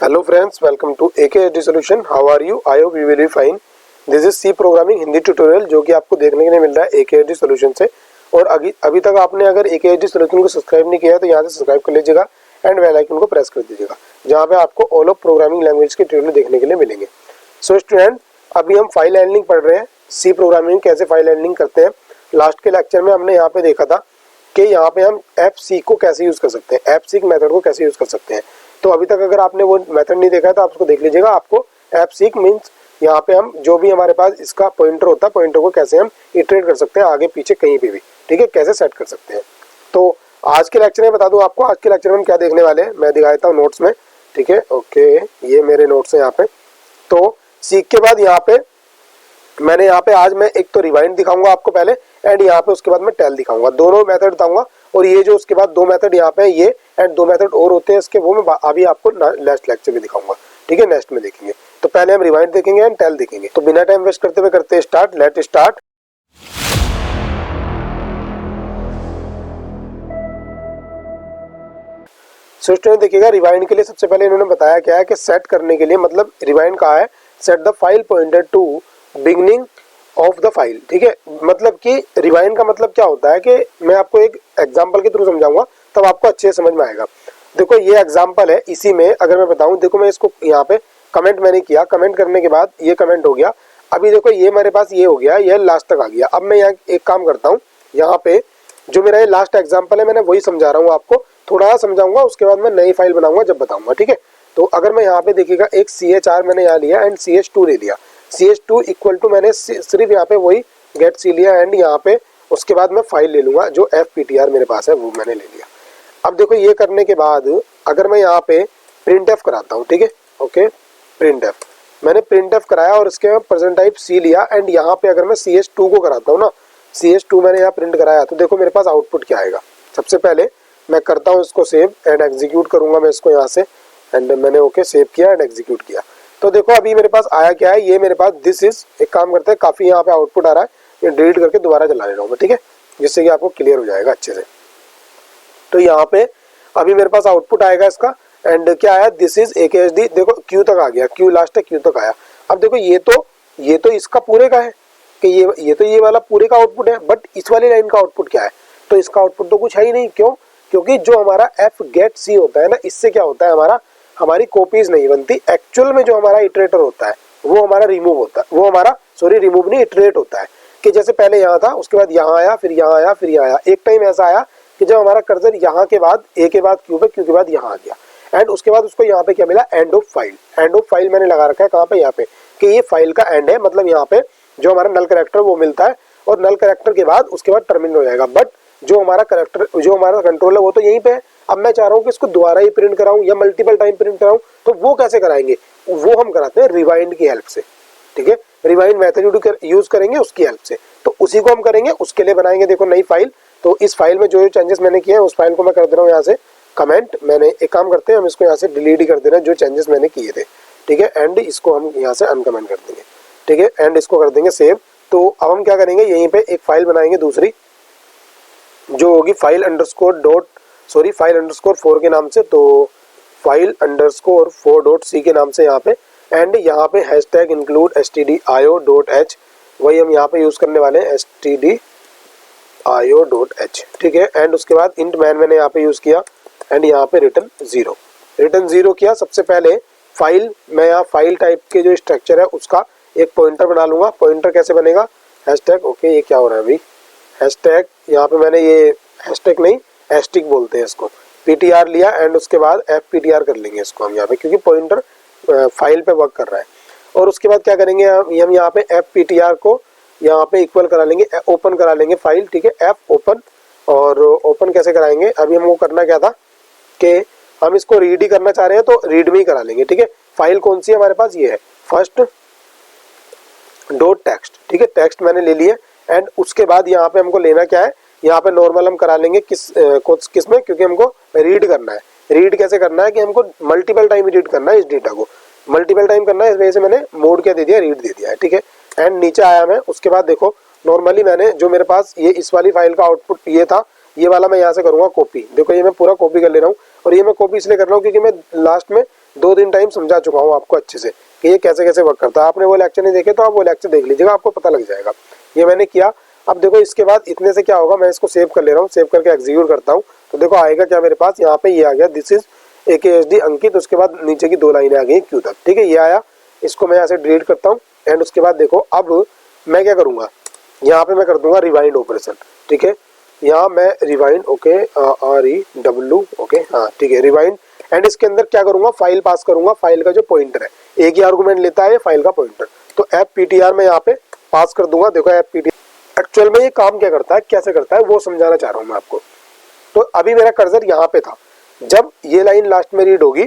Hello friends, welcome to AKHD Solution. How are you? I hope you will be fine. This is C programming Hindi tutorial जो कि आपको देखने के लिए मिल रहा है AKHD Solution से। और अभी तक आपने अगर AKHD Solution को सब्सक्राइब नहीं किया है तो यहाँ से सब्सक्राइब कर लीजिएगा एंड बेल आइकन को प्रेस कर दीजिएगा, जहाँ पे आपको ऑल ऑफ प्रोग्रामिंग लैंग्वेज के ट्यूटोरियल देखने के लिए मिलेंगे। सो स्टूडेंट, अभी हम फाइल हैंडलिंग पढ़ रहे हैं, सी प्रोग्रामिंग कैसे फाइल हैंडलिंग करते हैं। लास्ट के लेक्चर में हमने यहाँ पे देखा था कि यहाँ पे हम fseek को कैसे यूज कर सकते हैं, fseek मेथड को कैसे यूज कर सकते हैं। तो अभी तक अगर आपने वो मेथड नहीं देखा है तो आप उसको देख लीजिएगा। आपको fseek मीन्स यहाँ पे हम जो भी हमारे पास इसका पॉइंटर होता है, पॉइंटर को कैसे हम इटरेट कर सकते हैं आगे पीछे कहीं पे भी, ठीक है, कैसे सेट कर सकते हैं। तो आज के लेक्चर में बता दूं आपको, आज के लेक्चर में हम क्या देखने वाले हैं, मैं दिखा देता हूँ नोट्स में, ठीक है। ओके, ये मेरे नोट्स हैं यहाँ पे। तो सीख के बाद यहाँ पे मैंने यहाँ पे आज मैं एक तो रिवाइंड दिखाऊंगा आपको पहले एंड यहाँ पे उसके बाद मैं टेल दिखाऊंगा, दोनों मेथड बताऊंगा। और ये जो उसके बाद दो मेथड यहाँ पे है ये एंड दो मेथड और होते हैं इसके, वो मैं अभी आपको नेक्स्ट लेक्चर में दिखाऊंगा, ठीक है, नेक्स्ट में देखेंगे। तो पहले हम रिवाइंड देखेंगे एंड टेल देखेंगे। तो बिना टाइम वेस्ट करते हुए करते start, let start. So student देखिएगा, रिवाइंड के लिए सबसे पहले इन्होंने बताया क्या है कि सेट करने के लिए, मतलब रिवाइंड कहा है set the file pointer to beginning of the file, ठीक है। मतलब कि रिवाइंड का मतलब क्या होता है कि मैं आपको एक एग्जांपल के थ्रू समझाऊंगा तब आपको अच्छे से समझ में आएगा। देखो ये एग्जांपल है, इसी में अगर मैं बताऊं, देखो मैं इसको यहाँ पे कमेंट मैंने किया, कमेंट करने के बाद ये कमेंट हो गया। अभी देखो ये मेरे पास ये हो गया, ये लास्ट तक आ गया। अब मैं यहाँ एक काम करता हूँ, यहाँ पे जो मेरा ये लास्ट एग्जाम्पल है मैंने वही समझा रहा हूँ आपको, थोड़ा सा समझाऊंगा, उसके बाद मैं नई फाइल बनाऊंगा जब बताऊंगा, ठीक है। तो अगर मैं यहाँ पे देखिएगा एक CH4 मैंने यहाँ लिया एंड CH2 ले लिया, CH2 इक्वल टू मैंने सिर्फ यहाँ पे वही गेट सी लिया एंड यहाँ पे उसके बाद मैं फाइल ले लूंगा जो fptr मेरे पास है वो मैंने ले लिया। अब देखो ये करने के बाद अगर मैं यहाँ पे printf कराता हूँ, ठीक है, ओके, printf मैंने printf कराया और इसके मैं प्रेजेंट टाइप सी लिया एंड यहाँ पे अगर मैं CH2 को कराता हूँ ना, CH2 मैंने यहाँ प्रिंट कराया, तो देखो मेरे पास आउटपुट क्या आएगा। सबसे पहले मैं करता हूँ इसको सेव एंड एग्जीक्यूट करूंगा मैं इसको यहाँ से एंड मैंने ओके सेव किया एंड एग्जीक्यूट किया। तो देखो अभी मेरे पास आया क्या है, ये मेरे पास दिस इज, एक काम करते हैं, काफी यहाँ पे आउटपुट आ रहा है, ये डिलीट करके दोबारा चला ले रहा हूँ मैं, ठीक है, जिससे कि आपको क्लियर हो जाएगा अच्छे से। तो यहाँ पे अभी मेरे पास आउटपुट आएगा इसका एंड क्या आया, दिस इज AKHD, देखो क्यू तक आ गया, क्यू लास्ट है, क्यू तक आया। अब देखो ये तो इसका पूरे का है कि ये तो ये वाला पूरे का आउटपुट है, बट इस वाली लाइन का आउटपुट क्या है, तो इसका आउटपुट तो कुछ है ही नहीं। क्यों? क्योंकि जो हमारा fgetc होता है ना, इससे क्या होता है, हमारी कॉपीज नहीं बनती। एक्चुअल में जो हमारा इटरेटर होता है वो हमारा रिमूव होता है, वो हमारा रिमूव नहीं, इटरेट होता है कि जैसे पहले यहाँ था, उसके बाद यहाँ आया, फिर यहाँ आया, फिर यहाँ आया। एक टाइम ऐसा आया कि जब हमारा कर्सर यहाँ के बाद ए के बाद क्यू पे, क्यू के बाद यहाँ आ गया एंड उसके बाद उसको यहाँ पे क्या मिला, end of file. End of file मैंने लगा रखा है कहाँ पे, यहाँ पे, कि ये फाइल का एंड है, मतलब यहाँ पे जो हमारा नल कैरेक्टर वो मिलता है और नल कैरेक्टर के बाद उसके बाद टर्मिनल हो जाएगा। बट जो हमारा कैरेक्टर, जो हमारा कंट्रोल है वो तो यहीं पे है। अब मैं चाह रहा हूँ कि इसको दोबारा ही प्रिंट कराऊं या मल्टीपल टाइम प्रिंट कराऊं, तो वो कैसे कराएंगे, वो हम कराते हैं रिवाइंड की हेल्प से, ठीक है। रिवाइंड मेथड यूज करेंगे उसकी हेल्प से, तो उसी को हम करेंगे। उसके लिए बनाएंगे देखो नई फाइल। तो इस फाइल में जो चेंजेस मैंने किए हैं उस फाइल को मैं कर दे रहा हूँ यहाँ से कमेंट। मैंने एक काम करते हैं, हम इसको यहाँ से डिलीट ही कर दे रहे हैं जो चेंजेस मैंने किए थे, ठीक है, एंड इसको हम यहाँ से अनकमेंट कर देंगे, ठीक है, एंड इसको कर देंगे सेव। तो अब हम क्या करेंगे, यहीं पे एक फाइल बनाएंगे दूसरी जो होगी फाइल अंडरस्कोर 4 के नाम से, तो फाइल अंडरस्कोर 4.c के नाम से यहाँ पे, एंड यहाँ पे हैशटैग इंक्लूड stdio.h, वही हम यहाँ पे यूज करने वाले हैं, stdio.h, ठीक है। एंड उसके बाद इंट मैन मैंने यहाँ पे यूज किया एंड यहाँ पे रिटर्न जीरो किया। सबसे पहले फाइल, मैं यहाँ फाइल टाइप के जो स्ट्रक्चर है उसका एक पॉइंटर बना लूंगा। पॉइंटर कैसे बनेगा, हैशटैग, ओके, ये क्या हो रहा है अभी, हैशटैग, यहाँ पे मैंने ये हैशटैग नहीं हैशटैग बोलते हैं इसको, ptr लिया एंड उसके बाद fptr कर लेंगे इसको हम यहाँ पे, क्योंकि पॉइंटर फाइल पे वर्क कर रहा है। और उसके बाद क्या करेंगे, हम यहाँ पे fptr को यहाँ पे इक्वल करा लेंगे, ओपन करा लेंगे फाइल, ठीक है, f ओपन। और ओपन कैसे कराएंगे, अभी हमको करना क्या था कि हम इसको रीड ही करना चाह रहे हैं तो रीड में ही करा लेंगे, ठीक है। फाइल कौन सी है हमारे पास, ये है फर्स्ट डॉट टेक्स्ट, ठीक है, टेक्स्ट मैंने ले लिए एंड उसके बाद यहाँ पे हमको लेना क्या है, यहाँ पे नॉर्मल हम करा लेंगे किस में, क्योंकि हमको रीड करना है। रीड कैसे करना है कि हमको मल्टीपल टाइम रीड करना है, इस डेटा को मल्टीपल टाइम करना है, इस वजह से मैंने मोड क्या दे दिया, रीड दे दिया है, ठीक है। एंड नीचे आया मैं, उसके बाद देखो नॉर्मली मैंने जो मेरे पास ये इस वाली फाइल का आउटपुट ये था, ये वाला मैं यहाँ से करूँगा कॉपी। देखो ये मैं पूरा कॉपी कर ले रहा हूँ और ये मैं कॉपी इसलिए कर रहा हूँ क्योंकि मैं लास्ट में 2-3 टाइम समझा चुका हूँ आपको अच्छे से कि ये कैसे कैसे वर्क करता है। आपने वो लेक्चर नहीं देखे तो आप वो लेक्चर देख लीजिएगा, आपको पता लग जाएगा। ये मैंने किया। अब देखो इसके बाद इतने से क्या होगा, मैं इसको सेव कर ले रहा हूँ, सेव करके एग्जीक्यूट करता हूँ तो देखो आएगा क्या मेरे पास, यहाँ पे ये आ गया दिस इज AKSD अंकित, उसके बाद नीचे की 2 लाइनें आ गई क्यू तक, ठीक है। ये आया, इसको मैं यहाँ से डिलीट करता हूँ एंड उसके बाद देखो अब मैं क्या करूँगा, यहाँ पे मैं कर दूंगा रिवाइंड ऑपरेशन, ठीक है। यहाँ मैं रिवाइंड, ओके, REW, ओके, हाँ ठीक है, रिवाइंड। एंड इसके अंदर क्या करूंगा, फाइल पास करूंगा, फाइल का जो पॉइंटर है, एक ही आर्गुमेंट लेता है फाइल का पॉइंटर, तो FPTR में यहाँ पे पास कर दूंगा। देखो FPTR एक्चुअल में ये काम क्या करता है, कैसे करता है, वो समझाना चाह रहा हूँ मैं आपको। तो अभी मेरा कर्सर यहाँ पे था, जब ये लाइन लास्ट में रीड होगी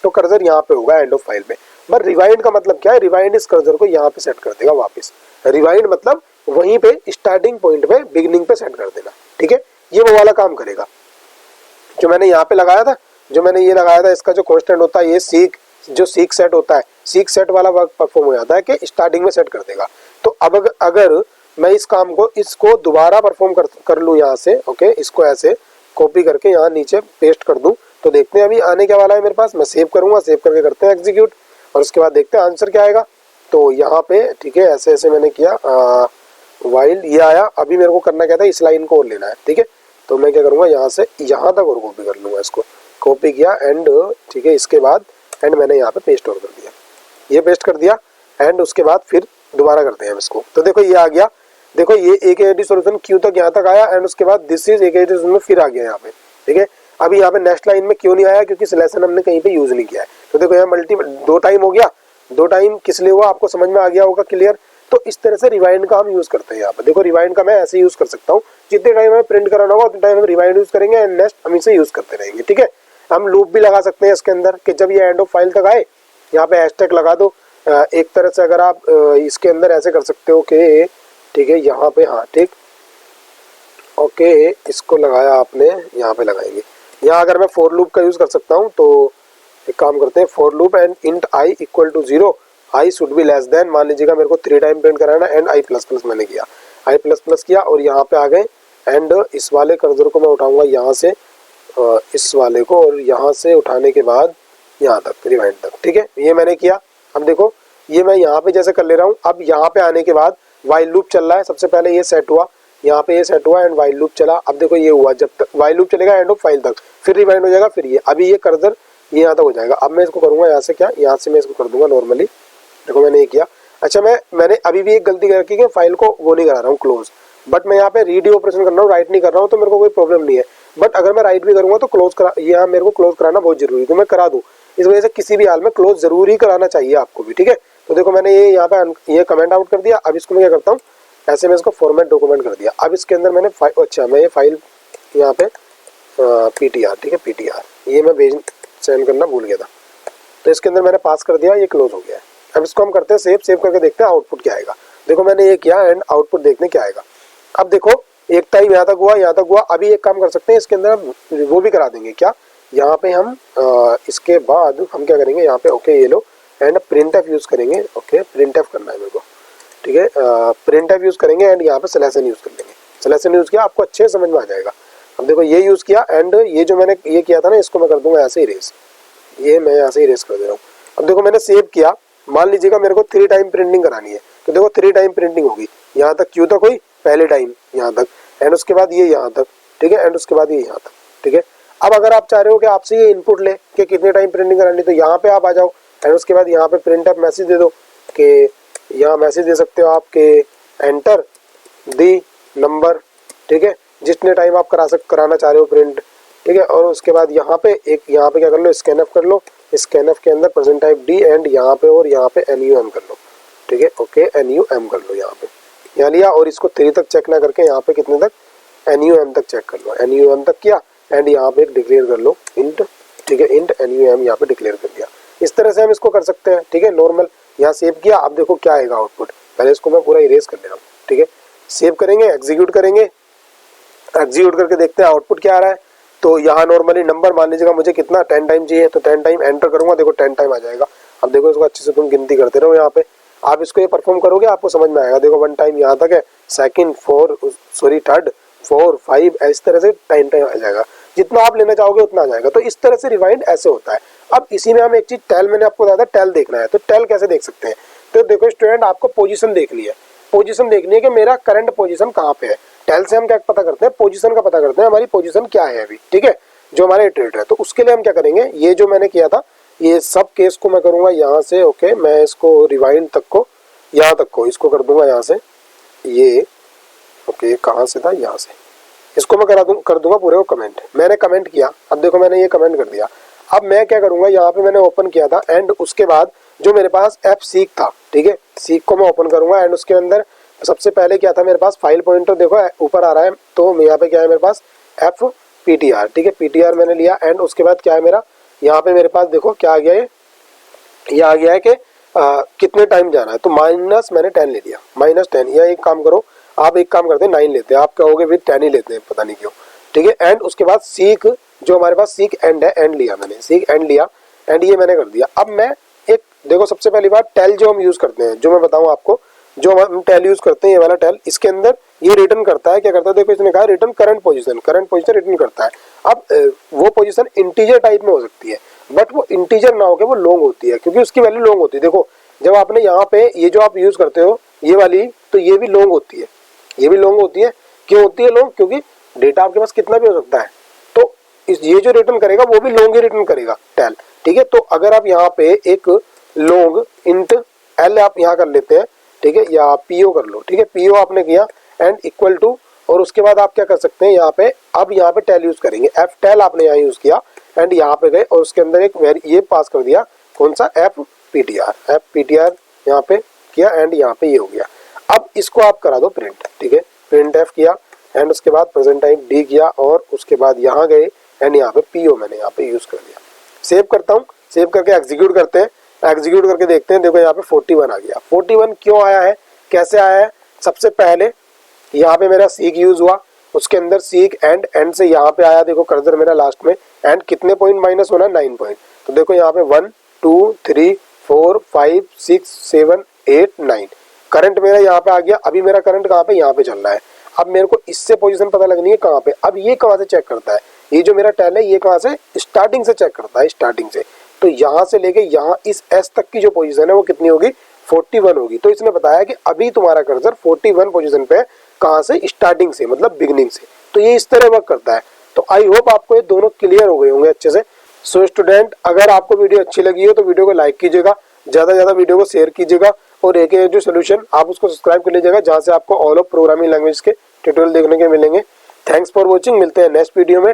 तो कर्सर यहाँ पे होगा एंड ऑफ फाइल में। बट रिवाइंड का मतलब क्या है, रिवाइंड इस कर्सर को यहाँ पे सेट कर देगा वापस। रिवाइंड मतलब वहीं पे स्टार्टिंग पॉइंट पे बिगिनिंग पे सेट कर देना, ठीक है। ये वो वाला काम करेगा जो मैंने यहाँ पे लगाया था, जो मैंने ये लगाया था, इसका जो कांस्टेंट होता है ये सीक, जो सीक सेट होता है, सीक सेट वाला वर्क परफॉर्म हो जाता है कि स्टार्टिंग में सेट कर देगा। तो अब अगर मैं इस काम को, इसको दोबारा परफॉर्म कर लूँ यहाँ से, ओके, इसको ऐसे कॉपी करके यहाँ नीचे पेस्ट कर दूँ, तो देखते हैं अभी आने क्या वाला है मेरे पास। मैं सेव करूँगा, सेव करके करते हैं एग्जीक्यूट और उसके बाद देखते हैं आंसर क्या आएगा। तो यहाँ पे ठीक है, ऐसे ऐसे मैंने किया, वाइल ये आया। अभी मेरे को करना क्या था, इस लाइन को और लेना है, ठीक है। तो मैं क्या करूँगा, यहाँ से यहाँ तक और कॉपी कर लूँगा, इसको कॉपी किया एंड ठीक है, इसके बाद एंड मैंने यहाँ पे पेस्ट और कर दिया, ये पेस्ट कर दिया एंड उसके बाद फिर दोबारा करते हैं हम इसको। तो देखो ये आ गया, देखो ये AKSD सॉल्यूशन क्यू तक यहाँ तक आया एंड उसके बाद दिस इज AKSD सॉल्यूशन फिर आ गया यहाँ पे, ठीक है। अभी यहाँ पे नेक्स्ट लाइन में क्यों नहीं आया, क्योंकि सिलेक्शन हमने कहीं पे यूज नहीं किया है। तो देखो यहाँ मल्टीपल 2 टाइम हो गया, 2 टाइम किस लिए हुआ आपको समझ में आ गया होगा क्लियर। तो इस तरह से रिवाइंड का हम यूज करते हैं यहाँ पे। देखो रिवाइंड का मैं ऐसे यूज कर सकता हूँ, जितने टाइम हमें प्रिंट कराना होगा उतने टाइम हम रिवाइंड यूज करेंगे एंड नेक्स्ट हम इसे यूज करते रहेंगे, ठीक है। हम लूप भी लगा सकते हैं इसके अंदर कि जब ये एंड ऑफ फाइल तक आए यहाँ पे हैशटैग लगा दो। एक तरह से अगर आप इसके अंदर ऐसे कर सकते हो कि ठीक है, यहाँ पे, हाँ ठीक, ओके, इसको लगाया आपने, यहाँ पे लगाएंगे। यहाँ अगर मैं फॉर लूप का यूज कर सकता हूँ तो एक काम करते हैं, for loop and int i equal to 0, i should be less than, मान लीजिएगा मेरे को 3 टाइम प्रिंट कराना एंड i प्लस प्लस मैंने किया, i प्लस प्लस किया और यहाँ पे आ गए एंड इस वाले कर्सर को मैं उठाऊंगा यहाँ से इस वाले को और यहाँ से उठाने के बाद यहाँ तक रिवाइंड तक, ठीक है, ये मैंने किया। अब देखो ये मैं यहाँ पे जैसे कर ले रहा हूँ। अब यहाँ पे आने के बाद वाइल लूप चल रहा है, सबसे पहले ये सेट हुआ, यहाँ पे ये सेट हुआ एंड वाइल लूप चला। अब देखो ये हुआ, जब तक वाइल लूप चलेगा एंड ऑफ फाइल तक, फिर रिवाइंड हो जाएगा, फिर ये अभी ये कर्सर ये यहाँ तक हो जाएगा। अब मैं इसको करूँगा यहाँ से, क्या यहाँ से मैं इसको कर दूंगा नॉर्मली। देखो मैंने ये किया। अच्छा मैंने अभी भी एक गलती कर रखी है, फाइल को वो नहीं करा रहा हूँ क्लोज, बट मैं यहाँ पे रीड ऑपरेशन कर रहा हूँ, राइट नहीं कर रहा हूँ, तो मेरे को कोई प्रॉब्लम नहीं है। बट अगर मैं राइट भी करूँगा तो क्लोज करा, यहाँ मेरे को क्लोज कराना बहुत जरूरी है, तो मैं करा दूँ। इस वजह से किसी भी हाल में क्लोज जरूर ही कराना चाहिए आपको भी, ठीक है। तो देखो मैंने ये यहाँ पे ये कमेंट आउट कर दिया। अब इसको मैं क्या करता हूँ, ऐसे मैं इसको फॉर्मेट डॉक्यूमेंट कर दिया। अब इसके अंदर मैंने अच्छा मैं ये फाइल यहाँ पे PTR, ठीक है, PTR ये मैं भेज सेंड करना भूल गया था, तो इसके अंदर मैंने पास कर दिया, ये क्लोज हो गया है। अब इसको हम करते हैं सेव, सेव करके देखते हैं आउटपुट क्या आएगा। देखो मैंने ये किया एंड आउटपुट देखने क्या आएगा। अब देखो एक टाइम यहाँ तक हुआ, यहाँ तक हुआ। अभी एक काम कर सकते हैं, इसके अंदर हम वो भी करा देंगे, क्या यहाँ पे हम इसके बाद हम क्या करेंगे, यहाँ पे ओके ये लो एंड प्रिंट एफ यूज करेंगे। ओके प्रिंट एफ करना है मेरे को, ठीक है, प्रिंट एफ यूज करेंगे एंड यहाँ पे सिलेक्शन यूज कर लेंगे। सिलेक्शन यूज किया, आपको अच्छे समझ में आ जाएगा। अब देखो ये यूज किया एंड ये जो मैंने ये किया था ना, इसको मैं कर दूंगा ऐसे ही इरेज, ये मैं यहाँ से इरेज कर दे रहा हूँ। अब देखो मैंने सेव किया, मान लीजिएगा मेरे को 3 टाइम प्रिंटिंग करानी है, तो देखो 3 टाइम प्रिंटिंग होगी। यहाँ तक क्यू तक हुई पहले टाइम, यहाँ तक एंड उसके बाद ये यहाँ तक, ठीक है, एंड उसके बाद ये यहाँ तक, ठीक है। अब अगर आप चाह रहे हो कि आपसे ये इनपुट ले कि कितने टाइम प्रिंटिंग करानी, तो यहाँ पे आप आ जाओ एंड उसके बाद यहाँ पे प्रिंट एफ मैसेज दे दो कि यहाँ मैसेज दे सकते हो आप कि एंटर दी नंबर, ठीक है, जितने टाइम आप कराना चाह रहे हो प्रिंट, ठीक है। और उसके बाद यहाँ पे क्या कर लो, स्कैन एफ कर लो, स्कैन एफ के अंदर परसेंट टाइप डी एंड यहाँ पे और यहाँ पे NUM कर लो, ठीक है, ओके NUM कर लो, यहाँ पे यहाँ लिया और इसको 3 तक चेक ना करके यहाँ पे कितने तक NUM तक चेक कर लो, NUM तक किया एंड यहाँ पे एक डिक्लेयर कर लो इंट, ठीक है, इंट NUM यहाँ पे डिक्लेयर कर दिया। इस तरह से हम इसको कर सकते हैं, ठीक है, नॉर्मल। यहाँ सेव किया, अब देखो क्या आएगा आउटपुट, पहले इसको मैं पूरा इरेज कर ले रहा हूँ, ठीक है। सेव करेंगे, एग्जीक्यूट करेंगे, एग्जीक्यूट करके देखते हैं आउटपुट क्या आ रहा है। तो यहाँ नॉर्मली नंबर मान लीजिएगा मुझे कितना 10 टाइम चाहिए, तो 10 टाइम एंटर करूंगा, देखो 10 टाइम आ जाएगा। अब देखो इसको अच्छे से तुम गिनती करते रहो, यहाँ पे आप इसको ये परफॉर्म करोगे आपको समझ में आएगा। देखो 1 टाइम यहाँ तक है, सेकंड 4 सॉरी थर्ड 4 5 इस तरह से टाइम आ जाएगा, जितना आप लेना चाहोगे उतना आ जाएगा। तो इस तरह से रिवाइंड ऐसे होता है। अब इसी में हम एक चीज टेल, मैंने आपको बताया था टेल देखना है, तो टेल कैसे देख सकते हैं? तो देखो स्टूडेंट, आपको पोजीशन देखनी है, पोजीशन देखनी है कि मेरा करंट पोजीशन कहाँ पे है। टेल से हम क्या पता करते हैं? पोजीशन का पता करते हैं, हमारी पोजीशन क्या है अभी, ठीक है, जो हमारे ट्रेड है। तो उसके लिए हम क्या करेंगे, ये जो मैंने किया था ये सब केस को मैं करूंगा यहाँ से, ओके, मैं इसको रिवाइंड तक को, यहाँ तक को इसको कर दूंगा यहाँ से, ये ओके, कहाँ से था, यहाँ से, इसको मैं कर दूंगा पूरे को कमेंट। मैंने कमेंट किया, अब देखो मैंने ये कमेंट कर दिया। अब मैं क्या करूंगा, यहाँ पे मैंने ओपन किया था एंड उसके बाद जो मेरे पास एफ सीक था, ठीक है, सीक को मैं ओपन करूंगा एंड उसके अंदर सबसे पहले क्या था मेरे पास, फाइल पॉइंटर देखो ऊपर आ रहा है, तो यहाँ पे क्या है मेरे पास, एफ पीटीआर, ठीक है, पीटीआर मैंने लिया एंड उसके बाद क्या है मेरा, यहाँ पे मेरे पास देखो क्या आ गया, ये आ गया है कि कितने टाइम जाना है, तो माइनस मैंने 10 ले लिया, -10, या एक काम करो आप, एक काम करते हैं 9 लेते हैं, आप कहोगे भी 10 ही लेते हैं, पता नहीं क्यों, ठीक है। एंड उसके बाद सीक, जो हमारे पास सीक एंड है, एंड लिया मैंने, सीक एंड लिया एंड ये मैंने कर दिया। अब मैं एक देखो, सबसे पहली बात टेल जो हम यूज करते हैं, जो मैं बताऊं आपको, जो हम टेल यूज करते हैं, ये वाला टेल, इसके अंदर ये रिटर्न करता है, क्या करता है देखो, इसने कहा रिटर्न करंट पोजीशन रिटर्न करता है। अब वो पोजीशन इंटीजर टाइप में हो सकती है, बट वो इंटीजर ना होकर वो लॉन्ग होती है, क्योंकि उसकी वैल्यू लॉन्ग होती है। देखो जब आपने यहाँ पे ये जो आप यूज करते हो ये वाली, तो ये भी लॉन्ग होती है, ये भी लॉन्ग होती है। क्यों होती है लॉन्ग? क्योंकि डेटा आपके पास कितना भी हो सकता है, तो ये जो रिटर्न करेगा वो भी लॉन्ग ही रिटर्न करेगा टेल, ठीक है। तो अगर आप यहाँ पे एक लॉन्ग इंट एल आप यहाँ कर लेते हैं, ठीक है, या पीओ कर लो, ठीक है, पीओ आपने किया एंड इक्वल टू, और उसके बाद आप क्या कर सकते हैं यहाँ पे, अब यहाँ पे टेल यूज करेंगे, एफ टेल आपने यहाँ यूज किया एंड यहाँ पे गए और उसके अंदर एक ये पास कर दिया, कौन सा, एफ पीटीआर यहाँ पे किया एंड यहाँ पे ये हो गया। अब इसको आप करा दो प्रिंट, ठीक है, प्रिंट एफ किया एंड उसके बाद प्रेजेंट टाइम डी किया और उसके बाद यहाँ गए एंड यहाँ पे पीओ मैंने यहाँ पे यूज कर दिया। सेव करता हूँ, सेव करके एग्जीक्यूट करते हैं, एग्जीक्यूट करके देखते हैं, देखो यहाँ पे 41 आ गया। 41 क्यों आया है, कैसे आया है? सबसे पहले यहाँ पे मेरा सीक यूज हुआ, उसके अंदर सीक एंड से यहाँ पे आया, देखो कर्सर मेरा लास्ट में, एंड कितने पॉइंट माइनस होना, 9 पॉइंट। तो देखो यहाँ पे 1 2 3 4 5 6 7 8 9 करंट मेरा यहाँ पे आ गया। अभी मेरा करंट कहाँ पे, यहाँ पे चल रहा है। अब मेरे को इससे पोजीशन पता लगनी है कहाँ पे। अब ये कहाँ से चेक करता है, ये जो मेरा टेल है ये कहाँ से, स्टार्टिंग से चेक करता है, स्टार्टिंग से। तो यहाँ से लेके यहाँ इस एस तक की जो पोजीशन है वो कितनी होगी, 41 होगी। तो इसने बताया कि अभी तुम्हारा कर्सर 41 पोजीशन पे है, कहाँ से, स्टार्टिंग से, मतलब बिगिनिंग से। तो ये इस तरह वर्क करता है। तो आई होप आपको ये दोनों क्लियर हो गए होंगे अच्छे से। सो स्टूडेंट, अगर आपको वीडियो अच्छी लगी हो तो वीडियो को लाइक कीजिएगा, ज्यादा से ज्यादा वीडियो को शेयर कीजिएगा और एक जो सोल्यूशन आप उसको सब्सक्राइब कर लीजिएगा, जहां से आपको ऑल ऑफ प्रोग्रामिंग लैंग्वेज के ट्यूटोरियल देखने के मिलेंगे। थैंक्स फॉर वॉचिंग, मिलते हैं नेक्स्ट वीडियो में।